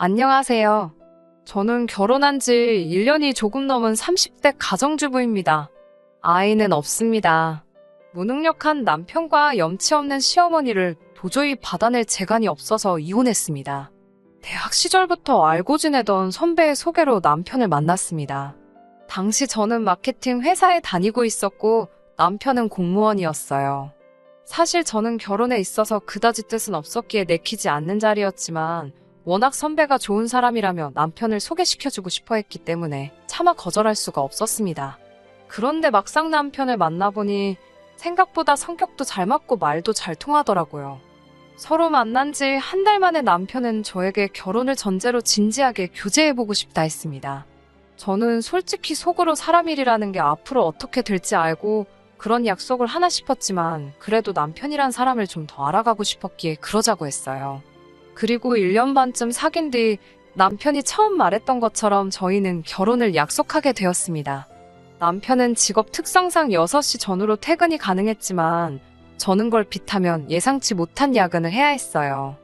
안녕하세요. 저는 결혼한 지 1년이 조금 넘은 30대 가정주부입니다. 아이는 없습니다. 무능력한 남편과 염치 없는 시어머니를 도저히 받아낼 재간이 없어서 이혼했습니다. 대학 시절부터 알고 지내던 선배의 소개로 남편을 만났습니다. 당시 저는 마케팅 회사에 다니고 있었고 남편은 공무원이었어요. 사실 저는 결혼에 있어서 그다지 뜻은 없었기에 내키지 않는 자리였지만 워낙 선배가 좋은 사람이라며 남편을 소개시켜주고 싶어 했기 때문에 차마 거절할 수가 없었습니다. 그런데 막상 남편을 만나보니 생각보다 성격도 잘 맞고 말도 잘 통하더라고요. 서로 만난 지 한 달 만에 남편은 저에게 결혼을 전제로 진지하게 교제해보고 싶다 했습니다. 저는 솔직히 속으로 사람 일이라는 게 앞으로 어떻게 될지 알고 그런 약속을 하나 싶었지만 그래도 남편이란 사람을 좀 더 알아가고 싶었기에 그러자고 했어요. 그리고 1년 반쯤 사귄 뒤 남편이 처음 말했던 것처럼 저희는 결혼을 약속하게 되었습니다. 남편은 직업 특성상 6시 전후로 퇴근이 가능했지만 저는 걸 빗하면 예상치 못한 야근을 해야 했어요.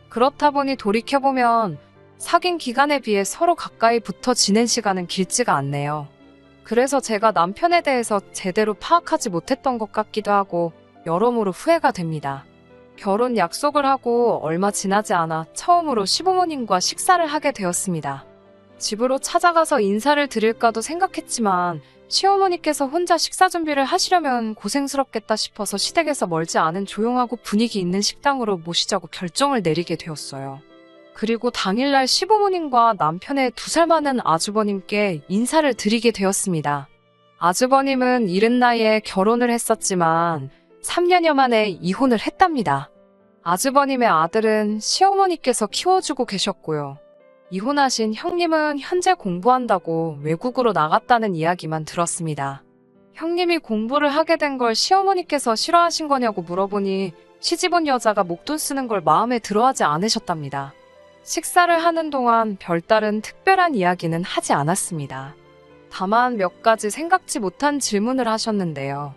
그렇다 보니 돌이켜보면 사귄 기간에 비해 서로 가까이 붙어 지낸 시간은 길지가 않네요. 그래서 제가 남편에 대해서 제대로 파악하지 못했던 것 같기도 하고 여러모로 후회가 됩니다. 결혼 약속을 하고 얼마 지나지 않아 처음으로 시부모님과 식사를 하게 되었습니다. 집으로 찾아가서 인사를 드릴까도 생각했지만 시어머니께서 혼자 식사 준비를 하시려면 고생스럽겠다 싶어서 시댁에서 멀지 않은 조용하고 분위기 있는 식당으로 모시자고 결정을 내리게 되었어요. 그리고 당일날 시부모님과 남편의 2살 많은 아주버님께 인사를 드리게 되었습니다. 아주버님은 이른 나이에 결혼을 했었지만 3년여 만에 이혼을 했답니다. 아주버님의 아들은 시어머니께서 키워주고 계셨고요. 이혼하신 형님은 현재 공부한다고 외국으로 나갔다는 이야기만 들었습니다. 형님이 공부를 하게 된 걸 시어머니께서 싫어하신 거냐고 물어보니 시집온 여자가 목돈 쓰는 걸 마음에 들어하지 않으셨답니다. 식사를 하는 동안 별다른 특별한 이야기는 하지 않았습니다. 다만 몇 가지 생각지 못한 질문을 하셨는데요.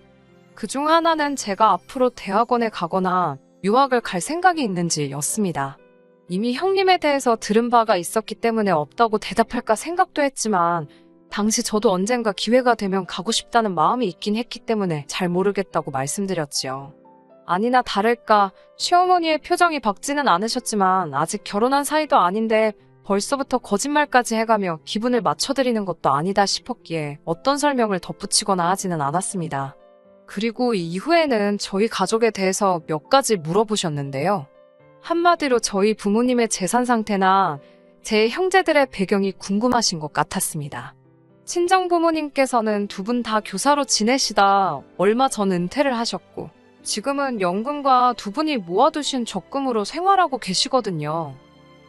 그중 하나는 제가 앞으로 대학원에 가거나 유학을 갈 생각이 있는지 였습니다. 이미 형님에 대해서 들은 바가 있었기 때문에 없다고 대답할까 생각도 했지만 당시 저도 언젠가 기회가 되면 가고 싶다는 마음이 있긴 했기 때문에 잘 모르겠다고 말씀드렸지요. 아니나 다를까 시어머니의 표정이 밝지는 않으셨지만 아직 결혼한 사이도 아닌데 벌써부터 거짓말까지 해가며 기분을 맞춰드리는 것도 아니다 싶었기에 어떤 설명을 덧붙이거나 하지는 않았습니다. 그리고 이후에는 저희 가족에 대해서 몇 가지 물어보셨는데요. 한마디로 저희 부모님의 재산 상태나 제 형제들의 배경이 궁금하신 것 같았습니다. 친정 부모님께서는 2분 다 교사로 지내시다 얼마 전 은퇴를 하셨고 지금은 연금과 2분이 모아두신 적금으로 생활하고 계시거든요.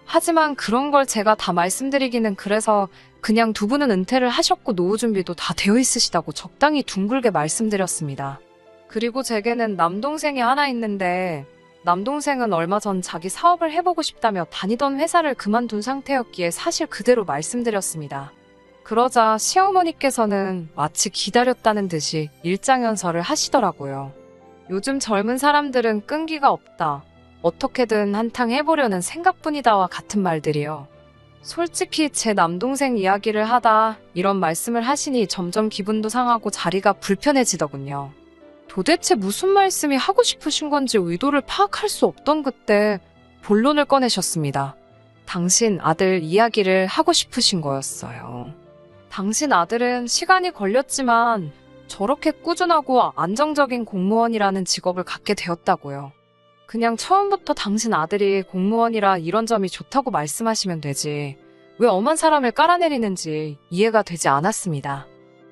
하지만 그런 걸 제가 다 말씀드리기는 그래서 그냥 2분은 은퇴를 하셨고 노후 준비도 다 되어 있으시다고 적당히 둥글게 말씀드렸습니다. 그리고 제게는 남동생이 하나 있는데 남동생은 얼마 전 자기 사업을 해보고 싶다며 다니던 회사를 그만둔 상태였기에 사실 그대로 말씀드렸습니다. 그러자 시어머니께서는 마치 기다렸다는 듯이 일장연설을 하시더라고요. 요즘 젊은 사람들은 끈기가 없다. 어떻게든 한탕 해보려는 생각뿐이다와 같은 말들이요. 솔직히 제 남동생 이야기를 하다 이런 말씀을 하시니 점점 기분도 상하고 자리가 불편해지더군요. 도대체 무슨 말씀이 하고 싶으신 건지 의도를 파악할 수 없던 그때 본론을 꺼내셨습니다. 당신 아들 이야기를 하고 싶으신 거였어요. 당신 아들은 시간이 걸렸지만 저렇게 꾸준하고 안정적인 공무원이라는 직업을 갖게 되었다고요. 그냥 처음부터 당신 아들이 공무원이라 이런 점이 좋다고 말씀하시면 되지. 왜 엄한 사람을 깔아내리는지 이해가 되지 않았습니다.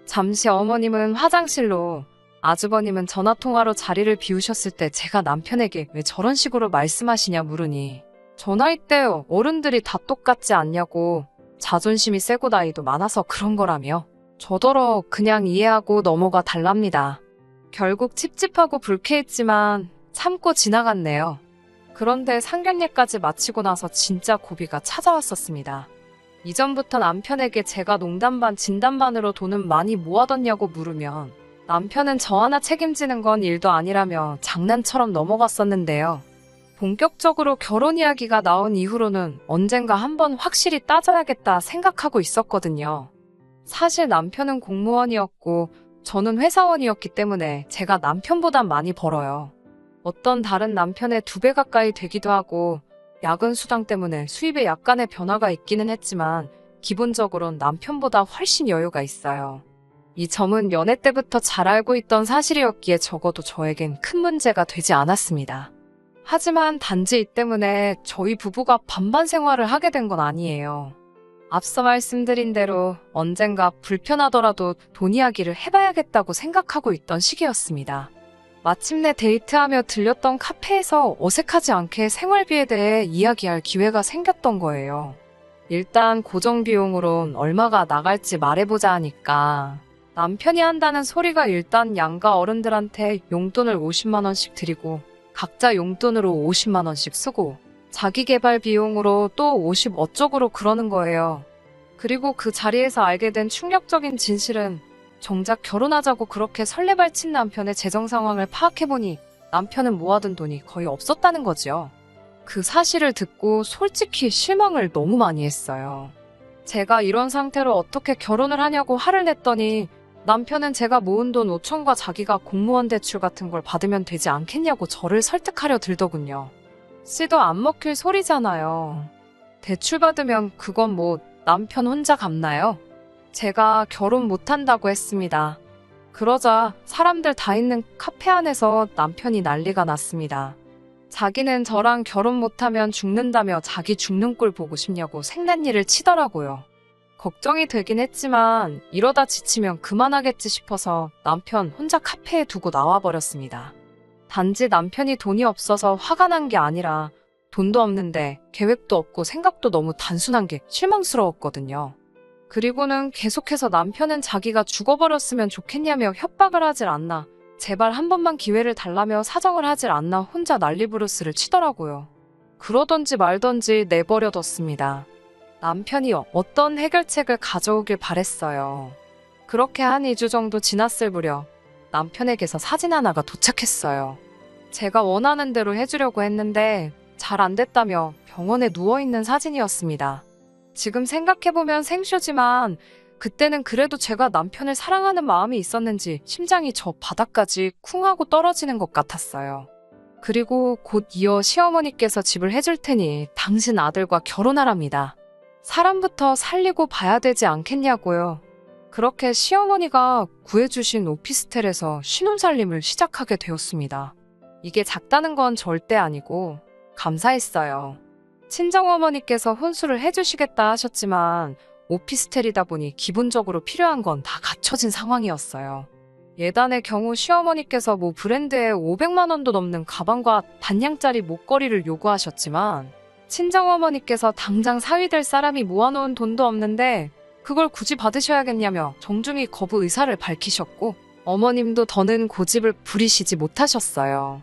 잠시 어머님은 화장실로, 아주버님은 전화통화로 자리를 비우셨을 때 제가 남편에게 왜 저런 식으로 말씀하시냐 물으니 저 나이 때 어른들이 다 똑같지 않냐고 자존심이 세고 나이도 많아서 그런 거라며 저더러 그냥 이해하고 넘어가 달랍니다. 결국 찝찝하고 불쾌했지만 참고 지나갔네요. 그런데 상견례까지 마치고 나서 진짜 고비가 찾아왔었습니다. 이전부터 남편에게 제가 농담 반 진담 반으로 돈은 많이 모아뒀냐고 물으면 남편은 저 하나 책임지는 건 일도 아니라며 장난처럼 넘어갔었는데요. 본격적으로 결혼 이야기가 나온 이후로는 언젠가 한번 확실히 따져야겠다 생각하고 있었거든요. 사실 남편은 공무원이었고 저는 회사원이었기 때문에 제가 남편보단 많이 벌어요. 어떤 다른 남편의 2배 가까이 되기도 하고 야근 수당 때문에 수입에 약간의 변화가 있기는 했지만 기본적으로는 남편보다 훨씬 여유가 있어요. 이 점은 연애 때부터 잘 알고 있던 사실이었기에 적어도 저에겐 큰 문제가 되지 않았습니다. 하지만 단지 이 때문에 저희 부부가 반반 생활을 하게 된 건 아니에요. 앞서 말씀드린 대로 언젠가 불편하더라도 돈 이야기를 해봐야겠다고 생각하고 있던 시기였습니다. 마침내 데이트하며 들렸던 카페에서 어색하지 않게 생활비에 대해 이야기할 기회가 생겼던 거예요. 일단 고정비용으론 얼마가 나갈지 말해보자 하니까 남편이 한다는 소리가 일단 양가 어른들한테 용돈을 50만 원씩 드리고 각자 용돈으로 50만 원씩 쓰고 자기 개발 비용으로 또 50 어쩌고로 그러는 거예요. 그리고 그 자리에서 알게 된 충격적인 진실은 정작 결혼하자고 그렇게 설레발친 남편의 재정 상황을 파악해보니 남편은 모아둔 돈이 거의 없었다는 거죠. 그 사실을 듣고 솔직히 실망을 너무 많이 했어요. 제가 이런 상태로 어떻게 결혼을 하냐고 화를 냈더니 남편은 제가 모은 돈 5천과 자기가 공무원 대출 같은 걸 받으면 되지 않겠냐고 저를 설득하려 들더군요. 씨도 안 먹힐 소리잖아요. 대출 받으면 그건 뭐 남편 혼자 갚나요? 제가 결혼 못한다고 했습니다. 그러자 사람들 다 있는 카페 안에서 남편이 난리가 났습니다. 자기는 저랑 결혼 못하면 죽는다며 자기 죽는 꼴 보고 싶냐고 생난리를 치더라고요. 걱정이 되긴 했지만 이러다 지치면 그만하겠지 싶어서 남편 혼자 카페에 두고 나와버렸습니다. 단지 남편이 돈이 없어서 화가 난 게 아니라 돈도 없는데 계획도 없고 생각도 너무 단순한 게 실망스러웠거든요. 그리고는 계속해서 남편은 자기가 죽어버렸으면 좋겠냐며 협박을 하질 않나, 제발 한 번만 기회를 달라며 사정을 하질 않나 혼자 난리부르스를 치더라고요. 그러던지 말던지 내버려뒀습니다. 남편이 어떤 해결책을 가져오길 바랬어요. 그렇게 한 2주 정도 지났을 무렵 남편에게서 사진 하나가 도착했어요. 제가 원하는 대로 해주려고 했는데 잘 안 됐다며 병원에 누워있는 사진이었습니다. 지금 생각해보면 생쇼지만 그때는 그래도 제가 남편을 사랑하는 마음이 있었는지 심장이 저 바닥까지 쿵 하고 떨어지는 것 같았어요. 그리고 곧 이어 시어머니께서 집을 해줄 테니 당신 아들과 결혼하랍니다. 사람부터 살리고 봐야 되지 않겠냐고요. 그렇게 시어머니가 구해주신 오피스텔에서 신혼살림을 시작하게 되었습니다. 이게 작다는 건 절대 아니고 감사했어요. 친정어머니께서 혼수를 해주시겠다 하셨지만 오피스텔이다 보니 기본적으로 필요한 건 다 갖춰진 상황이었어요. 예단의 경우 시어머니께서 뭐 브랜드에 500만 원도 넘는 가방과 단양짜리 목걸이를 요구하셨지만 친정어머니께서 당장 사위 될 사람이 모아놓은 돈도 없는데 그걸 굳이 받으셔야겠냐며 정중히 거부 의사를 밝히셨고 어머님도 더는 고집을 부리시지 못하셨어요.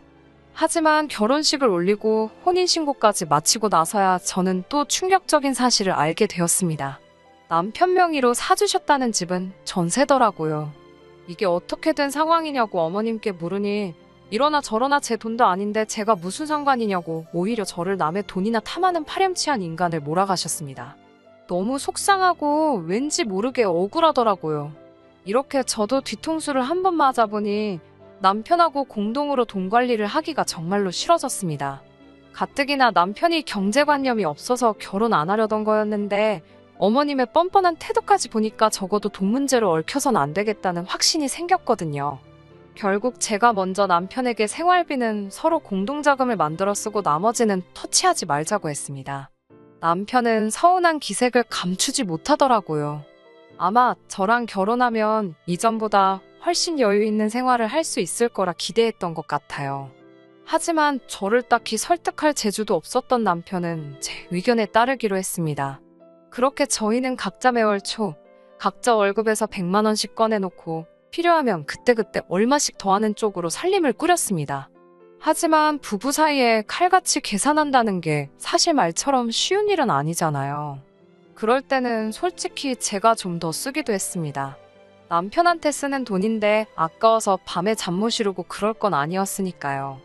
하지만 결혼식을 올리고 혼인신고까지 마치고 나서야 저는 또 충격적인 사실을 알게 되었습니다. 남편 명의로 사주셨다는 집은 전세더라고요. 이게 어떻게 된 상황이냐고 어머님께 물으니 이러나 저러나 제 돈도 아닌데 제가 무슨 상관이냐고 오히려 저를 남의 돈이나 탐하는 파렴치한 인간을 몰아가셨습니다. 너무 속상하고 왠지 모르게 억울하더라고요. 이렇게 저도 뒤통수를 한 번 맞아보니 남편하고 공동으로 돈 관리를 하기가 정말로 싫어졌습니다. 가뜩이나 남편이 경제관념이 없어서 결혼 안 하려던 거였는데 어머님의 뻔뻔한 태도까지 보니까 적어도 돈 문제로 얽혀선 안 되겠다는 확신이 생겼거든요. 결국 제가 먼저 남편에게 생활비는 서로 공동자금을 만들어 쓰고 나머지는 터치하지 말자고 했습니다. 남편은 서운한 기색을 감추지 못하더라고요. 아마 저랑 결혼하면 이전보다 훨씬 여유 있는 생활을 할 수 있을 거라 기대했던 것 같아요. 하지만 저를 딱히 설득할 재주도 없었던 남편은 제 의견에 따르기로 했습니다. 그렇게 저희는 각자 매월 초 각자 월급에서 100만 원씩 꺼내놓고 필요하면 그때그때 얼마씩 더하는 쪽으로 살림을 꾸렸습니다. 하지만 부부 사이에 칼같이 계산한다는 게 사실 말처럼 쉬운 일은 아니잖아요. 그럴 때는 솔직히 제가 좀 더 쓰기도 했습니다. 남편한테 쓰는 돈인데 아까워서 밤에 잠 못 이루고 그럴 건 아니었으니까요.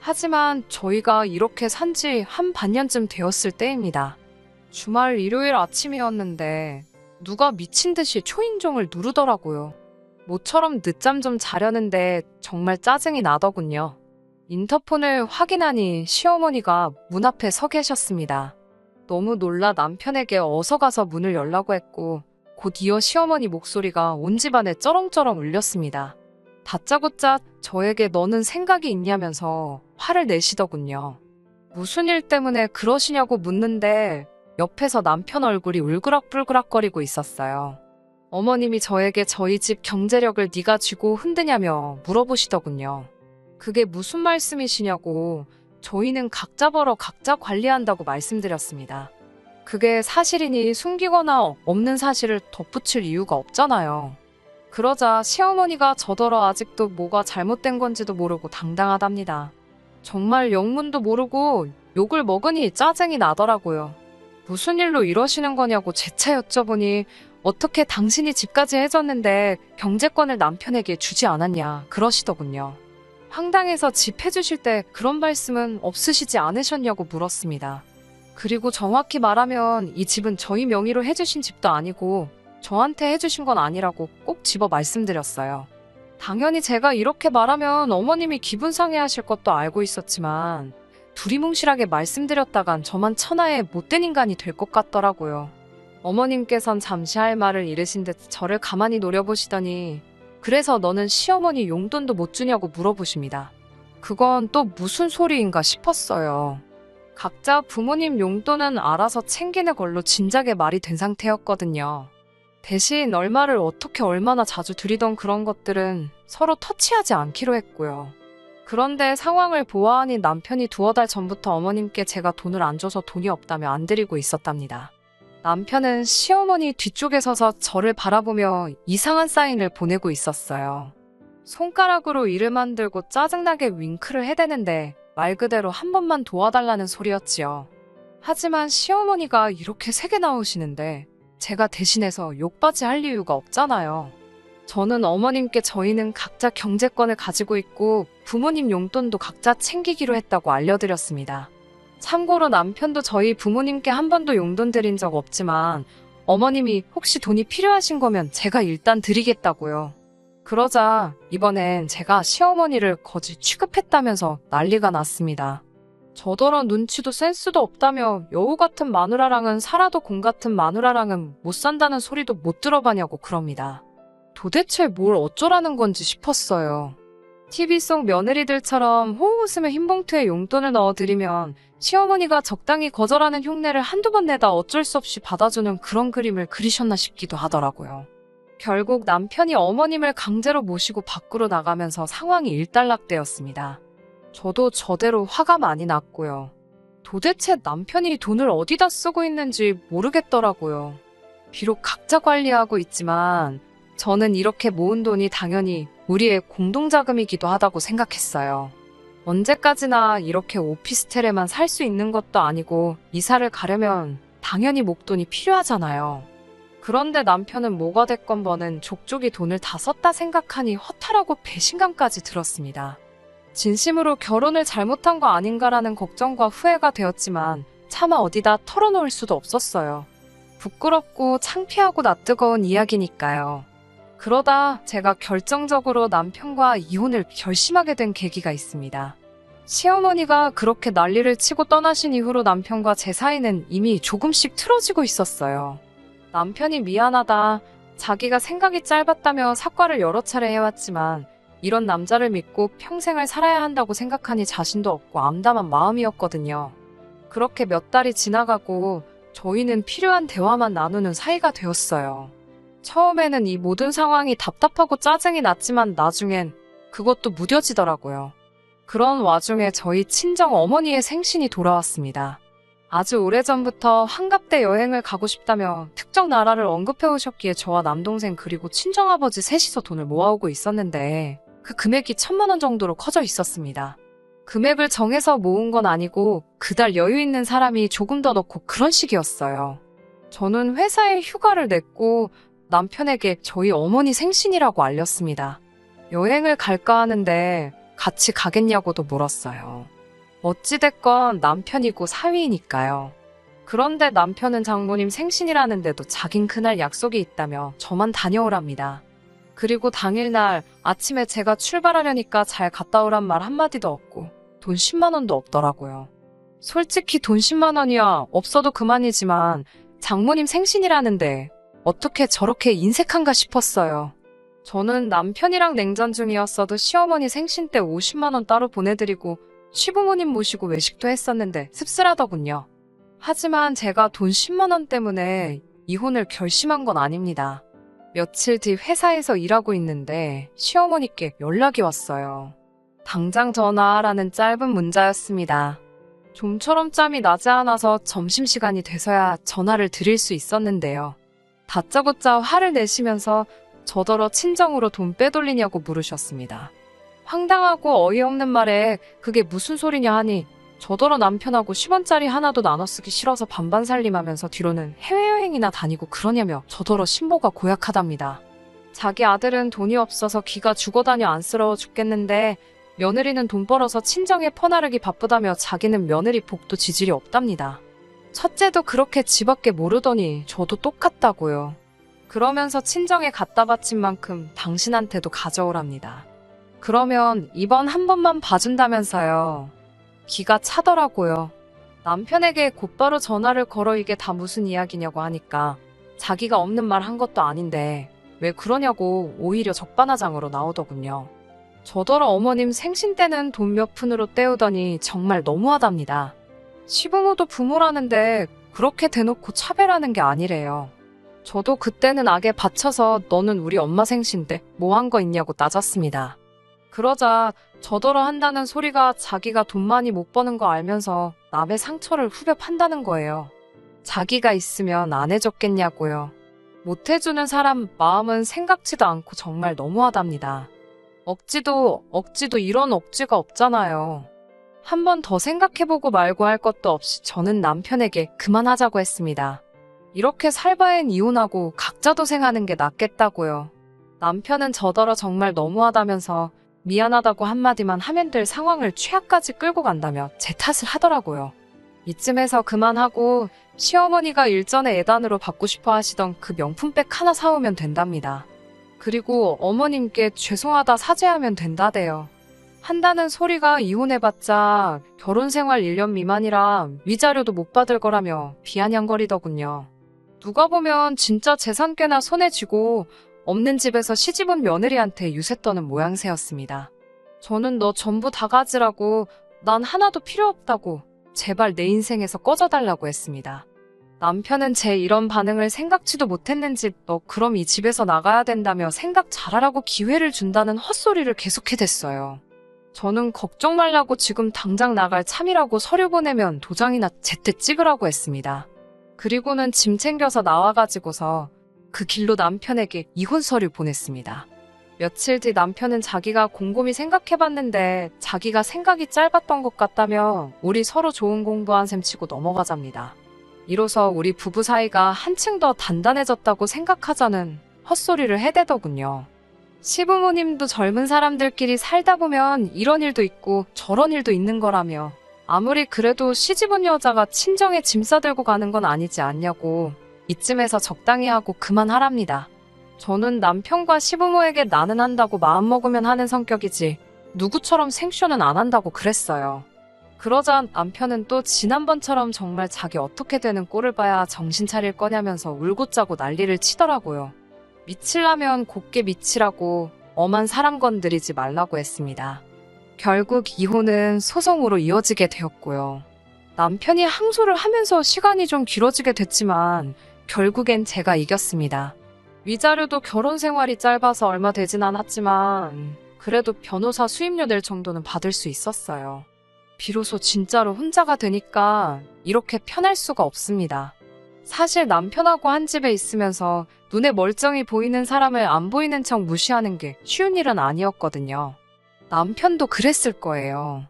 하지만 저희가 이렇게 산지 한 반년쯤 되었을 때입니다. 주말 일요일 아침이었는데 누가 미친 듯이 초인종을 누르더라고요. 모처럼 늦잠 좀 자려는데 정말 짜증이 나더군요. 인터폰을 확인하니 시어머니가 문 앞에 서 계셨습니다. 너무 놀라 남편에게 어서 가서 문을 열라고 했고 곧 이어 시어머니 목소리가 온 집안에 쩌렁쩌렁 울렸습니다. 다짜고짜 저에게 너는 생각이 있냐면서 화를 내시더군요. 무슨 일 때문에 그러시냐고 묻는데 옆에서 남편 얼굴이 울그락불그락거리고 있었어요. 어머님이 저에게 저희 집 경제력을 네가 쥐고 흔드냐며 물어보시더군요. 그게 무슨 말씀이시냐고 저희는 각자 벌어 각자 관리한다고 말씀드렸습니다. 그게 사실이니 숨기거나 없는 사실을 덧붙일 이유가 없잖아요. 그러자 시어머니가 저더러 아직도 뭐가 잘못된 건지도 모르고 당당하답니다. 정말 영문도 모르고 욕을 먹으니 짜증이 나더라고요. 무슨 일로 이러시는 거냐고 재차 여쭤보니 어떻게 당신이 집까지 해줬는데 경제권을 남편에게 주지 않았냐 그러시더군요. 황당해서 집 해주실 때 그런 말씀은 없으시지 않으셨냐고 물었습니다. 그리고 정확히 말하면 이 집은 저희 명의로 해주신 집도 아니고 저한테 해주신 건 아니라고 꼭 집어 말씀드렸어요. 당연히 제가 이렇게 말하면 어머님이 기분 상해하실 것도 알고 있었지만 두리뭉실하게 말씀드렸다간 저만 천하의 못된 인간이 될 것 같더라고요. 어머님께선 잠시 할 말을 잃으신 듯 저를 가만히 노려보시더니 그래서 너는 시어머니 용돈도 못 주냐고 물어보십니다. 그건 또 무슨 소리인가 싶었어요. 각자 부모님 용돈은 알아서 챙기는 걸로 진작에 말이 된 상태였거든요. 대신 얼마를 어떻게 얼마나 자주 드리던 그런 것들은 서로 터치하지 않기로 했고요. 그런데 상황을 보아하니 남편이 두어 달 전부터 어머님께 제가 돈을 안 줘서 돈이 없다며 안 드리고 있었답니다. 남편은 시어머니 뒤쪽에 서서 저를 바라보며 이상한 사인을 보내고 있었어요. 손가락으로 이를 만들고 짜증나게 윙크를 해대는데 말 그대로 한 번만 도와달라는 소리였지요. 하지만 시어머니가 이렇게 세게 나오시는데 제가 대신해서 욕받이 할 이유가 없잖아요. 저는 어머님께 저희는 각자 경제권을 가지고 있고 부모님 용돈도 각자 챙기기로 했다고 알려드렸습니다. 참고로 남편도 저희 부모님께 한 번도 용돈 드린 적 없지만 어머님이 혹시 돈이 필요하신 거면 제가 일단 드리겠다고요. 그러자 이번엔 제가 시어머니를 거지 취급했다면서 난리가 났습니다. 저더러 눈치도 센스도 없다며 여우 같은 마누라랑은 살아도 공 같은 마누라랑은 못 산다는 소리도 못 들어봤냐고 그럽니다. 도대체 뭘 어쩌라는 건지 싶었어요. TV 속 며느리들처럼 호호 웃으며 흰 봉투에 용돈을 넣어드리면 시어머니가 적당히 거절하는 흉내를 한두 번 내다 어쩔 수 없이 받아주는 그런 그림을 그리셨나 싶기도 하더라고요. 결국 남편이 어머님을 강제로 모시고 밖으로 나가면서 상황이 일단락되었습니다. 저도 저대로 화가 많이 났고요. 도대체 남편이 돈을 어디다 쓰고 있는지 모르겠더라고요. 비록 각자 관리하고 있지만 저는 이렇게 모은 돈이 당연히 우리의 공동자금이기도 하다고 생각했어요. 언제까지나 이렇게 오피스텔에만 살 수 있는 것도 아니고 이사를 가려면 당연히 목돈이 필요하잖아요. 그런데 남편은 뭐가 됐건 뭐는 족족이 돈을 다 썼다 생각하니 허탈하고 배신감까지 들었습니다. 진심으로 결혼을 잘못한 거 아닌가라는 걱정과 후회가 되었지만 차마 어디다 털어놓을 수도 없었어요. 부끄럽고 창피하고 낯뜨거운 이야기니까요. 그러다 제가 결정적으로 남편과 이혼을 결심하게 된 계기가 있습니다. 시어머니가 그렇게 난리를 치고 떠나신 이후로 남편과 제 사이는 이미 조금씩 틀어지고 있었어요. 남편이 미안하다, 자기가 생각이 짧았다며 사과를 여러 차례 해왔지만 이런 남자를 믿고 평생을 살아야 한다고 생각하니 자신도 없고 암담한 마음이었거든요. 그렇게 몇 달이 지나가고 저희는 필요한 대화만 나누는 사이가 되었어요. 처음에는 이 모든 상황이 답답하고 짜증이 났지만 나중엔 그것도 무뎌지더라고요. 그런 와중에 저희 친정 어머니의 생신이 돌아왔습니다. 아주 오래전부터 한갑대 여행을 가고 싶다며 특정 나라를 언급해 오셨기에 저와 남동생 그리고 친정아버지 셋이서 돈을 모아오고 있었는데 그 금액이 1,000만 원 정도로 커져 있었습니다. 금액을 정해서 모은 건 아니고 그달 여유 있는 사람이 조금 더 넣고 그런 식이었어요. 저는 회사에 휴가를 냈고 남편에게 저희 어머니 생신이라고 알렸습니다. 여행을 갈까 하는데 같이 가겠냐고도 물었어요. 어찌됐건 남편이고 사위이니까요. 그런데 남편은 장모님 생신이라는데도 자긴 그날 약속이 있다며 저만 다녀오랍니다. 그리고 당일날 아침에 제가 출발하려니까 잘 갔다 오란 말 한마디도 없고 돈 10만 원도 없더라고요. 솔직히 돈 10만 원이야 없어도 그만이지만 장모님 생신이라는데 어떻게 저렇게 인색한가 싶었어요. 저는 남편이랑 냉전 중이었어도 시어머니 생신 때 50만 원 따로 보내드리고 시부모님 모시고 외식도 했었는데 씁쓸하더군요. 하지만 제가 돈 10만 원 때문에 이혼을 결심한 건 아닙니다. 며칠 뒤 회사에서 일하고 있는데 시어머니께 연락이 왔어요. 당장 전화하라는 짧은 문자였습니다. 좀처럼 짬이 나지 않아서 점심시간이 돼서야 전화를 드릴 수 있었는데요. 다짜고짜 화를 내시면서 저더러 친정으로 돈 빼돌리냐고 물으셨습니다. 황당하고 어이없는 말에 그게 무슨 소리냐 하니 저더러 남편하고 10원짜리 하나도 나눠 쓰기 싫어서 반반 살림하면서 뒤로는 해외여행이나 다니고 그러냐며 저더러 신보가 고약하답니다. 자기 아들은 돈이 없어서 기가 죽어다녀 안쓰러워 죽겠는데 며느리는 돈 벌어서 친정에 퍼나르기 바쁘다며 자기는 며느리 복도 지질이 없답니다. 첫째도 그렇게 지밖에 모르더니 저도 똑같다고요. 그러면서 친정에 갖다 바친 만큼 당신한테도 가져오랍니다. 그러면 이번 한 번만 봐준다면서요. 기가 차더라고요. 남편에게 곧바로 전화를 걸어 이게 다 무슨 이야기냐고 하니까 자기가 없는 말 한 것도 아닌데 왜 그러냐고 오히려 적반하장으로 나오더군요. 저더러 어머님 생신 때는 돈 몇 푼으로 때우더니 정말 너무하답니다. 시부모도 부모라는데 그렇게 대놓고 차별하는 게 아니래요. 저도 그때는 악에 받쳐서 너는 우리 엄마 생신데 뭐 한 거 있냐고 따졌습니다. 그러자 저더러 한다는 소리가 자기가 돈 많이 못 버는 거 알면서 남의 상처를 후벼 판다는 거예요. 자기가 있으면 안 해줬겠냐고요. 못 해주는 사람 마음은 생각지도 않고 정말 너무하답니다. 억지도 이런 억지가 없잖아요. 한 번 더 생각해보고 말고 할 것도 없이 저는 남편에게 그만하자고 했습니다. 이렇게 살 바엔 이혼하고 각자 도생하는 게 낫겠다고요. 남편은 저더러 정말 너무하다면서 미안하다고 한마디만 하면 될 상황을 최악까지 끌고 간다며 제 탓을 하더라고요. 이쯤에서 그만하고 시어머니가 일전에 예단으로 받고 싶어 하시던 그 명품백 하나 사오면 된답니다. 그리고 어머님께 죄송하다 사죄하면 된다대요. 한다는 소리가 이혼해봤자 결혼생활 1년 미만이라 위자료도 못 받을 거라며 비아냥거리더군요. 누가 보면 진짜 재산 꽤나 손에 쥐고 없는 집에서 시집온 며느리한테 유세 떠는 모양새였습니다. 저는 너 전부 다 가지라고 난 하나도 필요 없다고 제발 내 인생에서 꺼져달라고 했습니다. 남편은 제 이런 반응을 생각지도 못했는지 너 그럼 이 집에서 나가야 된다며 생각 잘하라고 기회를 준다는 헛소리를 계속해댔어요. 저는 걱정 말라고 지금 당장 나갈 참이라고 서류 보내면 도장이나 제때 찍으라고 했습니다. 그리고는 짐 챙겨서 나와가지고서 그 길로 남편에게 이혼 서류 보냈습니다. 며칠 뒤 남편은 자기가 곰곰이 생각해봤는데 자기가 생각이 짧았던 것 같다며 우리 서로 좋은 공부한 셈 치고 넘어가잡니다. 이로써 우리 부부 사이가 한층 더 단단해졌다고 생각하자는 헛소리를 해대더군요. 시부모님도 젊은 사람들끼리 살다 보면 이런 일도 있고 저런 일도 있는 거라며 아무리 그래도 시집온 여자가 친정에 짐 싸들고 가는 건 아니지 않냐고 이쯤에서 적당히 하고 그만하랍니다. 저는 남편과 시부모에게 나는 한다고 마음먹으면 하는 성격이지 누구처럼 생쇼는 안 한다고 그랬어요. 그러자 남편은 또 지난번처럼 정말 자기 어떻게 되는 꼴을 봐야 정신 차릴 거냐면서 울고 짜고 난리를 치더라고요. 미치려면 곱게 미치라고 엄한 사람 건드리지 말라고 했습니다. 결국 이혼은 소송으로 이어지게 되었고요. 남편이 항소를 하면서 시간이 좀 길어지게 됐지만 결국엔 제가 이겼습니다. 위자료도 결혼 생활이 짧아서 얼마 되진 않았지만 그래도 변호사 수임료 낼 정도는 받을 수 있었어요. 비로소 진짜로 혼자가 되니까 이렇게 편할 수가 없습니다. 사실 남편하고 한 집에 있으면서 눈에 멀쩡히 보이는 사람을 안 보이는 척 무시하는 게 쉬운 일은 아니었거든요. 남편도 그랬을 거예요.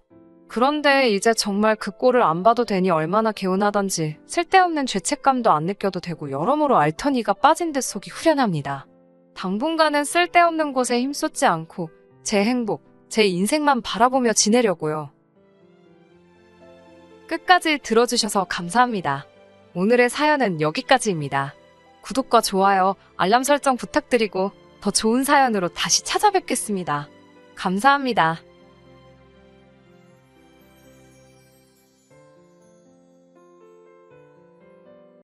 그런데 이제 정말 그 꼴을 안 봐도 되니 얼마나 개운하던지 쓸데없는 죄책감도 안 느껴도 되고 여러모로 알터니가 빠진 듯 속이 후련합니다. 당분간은 쓸데없는 곳에 힘쏟지 않고 제 행복, 제 인생만 바라보며 지내려고요. 끝까지 들어주셔서 감사합니다. 오늘의 사연은 여기까지입니다. 구독과 좋아요, 알람 설정 부탁드리고 더 좋은 사연으로 다시 찾아뵙겠습니다. 감사합니다.